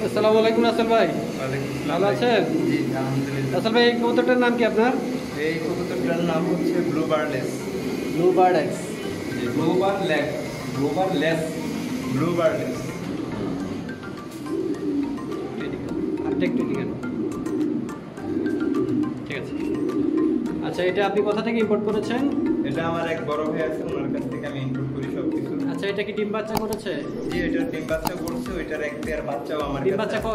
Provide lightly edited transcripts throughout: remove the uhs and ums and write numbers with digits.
আসসালামু আলাইকুম রাসেল ভাই। ভালো আছেন? জি আলহামদুলিল্লাহ। রাসেল ভাই, এই কবুতরটার নাম কি আপনার? এই কবুতরটার নাম হচ্ছে ব্লুবার্ডলেস। Bluebird x. জি ব্লুবার্ডলেস। ব্লুবার্ডলেস। ব্লুবার্ডলেস। একটু দিকেন। ঠিক আছে। আচ্ছা, এটা আপনি কোথা থেকে ইম্পোর্ট করেছেন? এটা আমার এক বড় ভাই আছে, ওনার কাছ থেকে আমি ইনপুট করি সবকিছু। আচ্ছা, এটা কি ডিম বাচ্চা করেছে? জি এটা ডিম বাচ্চা করছে, ওইটার এক পেয়ার বাচ্চাও আমার ডিম কাছে বাচ্চা আছে।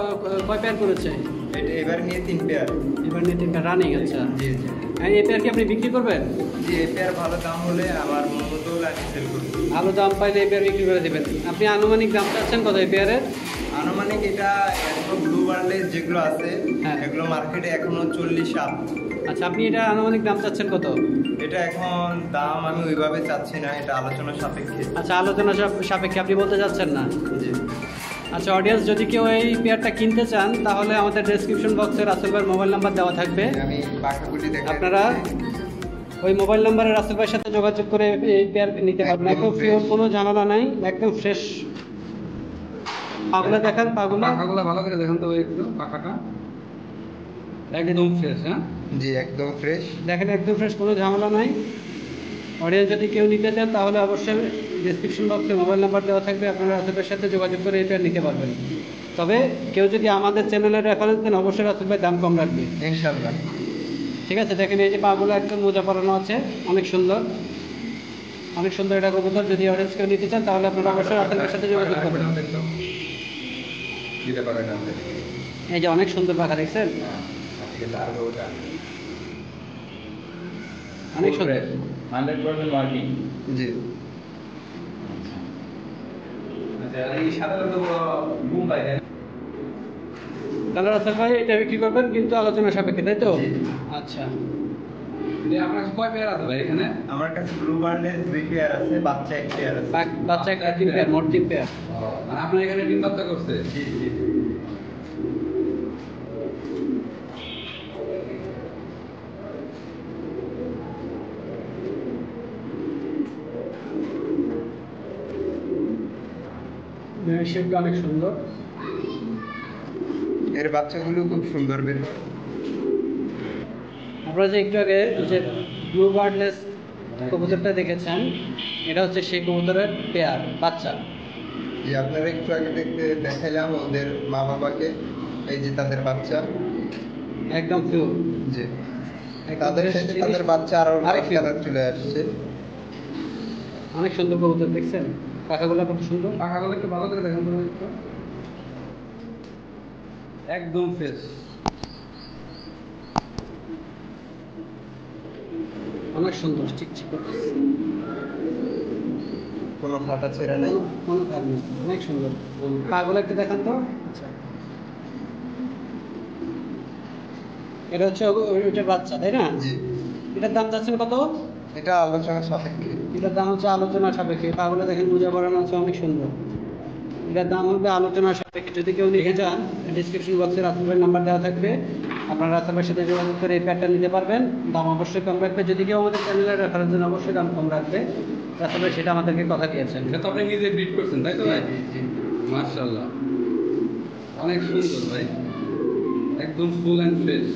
কয় পেয়ার করেছে? এটা এবার নিয়ে 3 পেয়ার। এবার নিয়ে 3টা রানিং। আচ্ছা, জি জি এই পেয়ার কি আপনি বিক্রি করবেন? জি এই পেয়ার ভালো দাম হলে আমার মন মতো হলে আমি সেল করব। ভালো দাম পাইলে এই পেয়ার বিক্রি করে দেবেন। আপনি আনুমানিক দাম চাচ্ছেন কত এই পেয়ারের? আনুমানিক এটা এখনো ব্লুবার্ডলেস যেগুলো আছে হ্যাঁ। এগুলো মার্কেটে এখনো 40 আপ। আচ্ছা, আপনি এটা আনুমানিক দাম চাচ্ছেন কত? এটা এখন দাম আমি ওইভাবে চাচ্ছি না, এটা আলোচনা সাপেক্ষে। আচ্ছা, আলোচনা সাপেক্ষে আপনি বলতে চাচ্ছেন না? জি আচ্ছা, অডিয়েন্স যদি কেউ এই পেয়ারটা কিনতে চান তাহলে আমাদের ডেসক্রিপশন বক্সে রাসেল ভাইয়ের মোবাইল নাম্বার দেওয়া থাকবে। আমি পাখাগুলি দেখাই। আপনারা ওই মোবাইল নাম্বারে রাসেল ভাইয়ের সাথে যোগাযোগ করে এই পেয়ার নিতে পারবেন। একদম পিওর, কোনো ঝামেলা নাই, একদম ফ্রেশ। পাগুলা দেখান, পাখাগুলো ভালো করে দেখেন তো, একটু পাখাটা একদম ফ্রেশ। হ্যাঁ জি একদম ফ্রেশ। দেখেন, একদম ফ্রেশ, কোনো ঝামেলা নাই। অডিয়েন্স যদি কেউ নিতে চান তাহলে অবশ্যই ডেসক্রিপশন বক্সে মোবাইল নাম্বার দেওয়া থাকবে, আপনারা রাসেল ভাইয়ের সাথে যোগাযোগ করে এই পেয়ার নিতে পারবেন। তবে কেউ যদি আমাদের চ্যানেলের রেফারেন্স দেন অবশ্যই রাসেল ভাই দাম কম রাখবে। ইনশাআল্লাহ। ঠিক আছে, দেখেন এই যে পাগুলো একদম মোজা পরানো আছে, অনেক সুন্দর, অনেক সুন্দর এটা কবুতর। যদি অডিয়েন্স কেউ নিতে চান তাহলে আপনারা অবশ্যই রাসেল ভাইয়ের সাথে যোগাযোগ করবেন। দিতে পারেন আমাদের। এই যে অনেক সুন্দর পাখা, দেখছেন? অনেক সুন্দর। 100% ওয়ার্কিং। জি আচ্ছা, এই সাধারণত মুম্বাই দেন। তাহলে রাসেল ভাই এটা বিক্রি করবেন কিন্তু আলোচনা সাপেক্ষে, তাই তো? আচ্ছা, আপনার কাছে কয় পেয়ার আছে ভাই এখানে? আমার কাছে ব্লুবার্ডলেস 2 পেয়ার আছে, বাচ্চা 1 পেয়ার আছে। বাচ্চা একটা 3 পেয়ার, মোট 3 পেয়ার। আর আপনার এখানে ডিম বাচ্চা করছে? জি জি শেপটা অনেক সুন্দর। এর বাচ্চাগুলো খুব সুন্দর বের হয়। আপনারা যে একটু আগে যে ব্লুবার্ডলেস কবুতরটা দেখেছেন, এটা হচ্ছে সেই কবুতরের পেয়ার বাচ্চা। জি আপনারা একটু আগে দেখাইলাম ওদের মা বাবাকে, এই যে তাদের বাচ্চা। একদম পিওর। জি তাদের সাথে তাদের বাচ্চা আরো আরেক কালার চলে আসছে। অনেক সুন্দর কবুতর, দেখছেন পাখাগুলো কত সুন্দর। পাখাগুলো একটু ভালো করে দেখেন তো একটু। একদম ফ্রেশ। অনেক সুন্দর, চিকচিক করতেছে, কোনো ফাটা ছেঁড়া নাই। কোনো ভাব নেই, অনেক সুন্দর। পাগুলো একটু দেখান তো। আচ্ছা, এটা হচ্ছে ওইটার বাচ্চা, তাই না? জি এটার দাম যাচ্ছেন কত? এটা আলোচনা সাপেক্ষে। এটার দাম হচ্ছে আলোচনা সাপেক্ষে। পাগুলো দেখেন মোজা পরানো আছে, অনেক সুন্দর। এটার দাম হবে আলোচনা সাপেক্ষে। যদি কেউ নিতে চান ডিসক্রিপশন বক্সে রাসেল ভাইয়ের নাম্বার দেওয়া থাকবে, আপনারা রাসেল ভাইয়ের সাথে যোগাযোগ করে এই প্যাডটা নিতে পারবেন। দাম অবশ্যই কম রাখবে। যদি কেউ আমাদের চ্যানেলের রেফারেন্স দেন অবশ্যই দাম কম রাখবে। রাসেল ভাই সেটা আমাদেরকে কথা দিয়েছেন। এটা তো আপনি নিজে ব্রিড করছেন, তাই তো ভাই? জি জি মাশাআল্লাহ, অনেক সুন্দর ভাই, একদম ফুল অ্যান্ড ফ্রেশ।